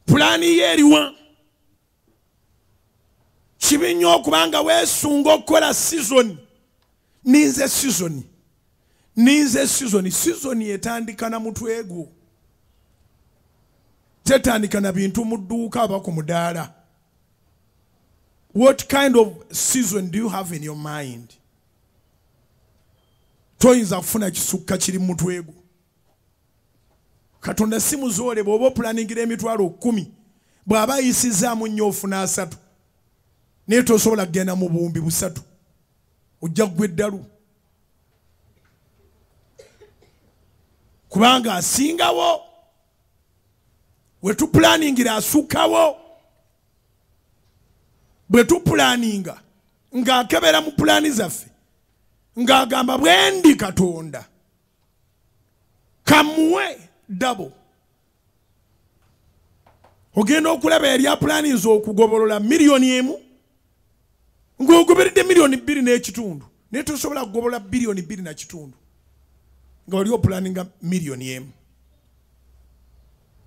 Plani yeriwa. Chibinyo kubanga wesunga okola season. Ninze season. Ninze season. Season etandika na mutwe gwo. Tetandika na bintu mudduka aba ku mudaala. What kind of season do you have in your mind? Toyinza kufuna kisukka kiri mutwe gwo. Katonda simu zole bw'oba planingira emitwalo 10 bw'aba yisizaamu nnyo ofuna 3 naye tosobola kugenda mu buwumbi 3 ojja ggwa eddalu kubanga asingawo we tuplaningira asukkawo bwe tuplaninga ng'akebera mu pulani zaffe ng'agamba bwendi Katonda kamuwe double. Ogenda okulaba erya plani z'okugobolola miliyoni emu ng'ogoberedde miliyoni 2 n'ekitundu naye tosobola kugobolola biliyoni 2 na kitundu nga oli opulaninga miliyoni emu.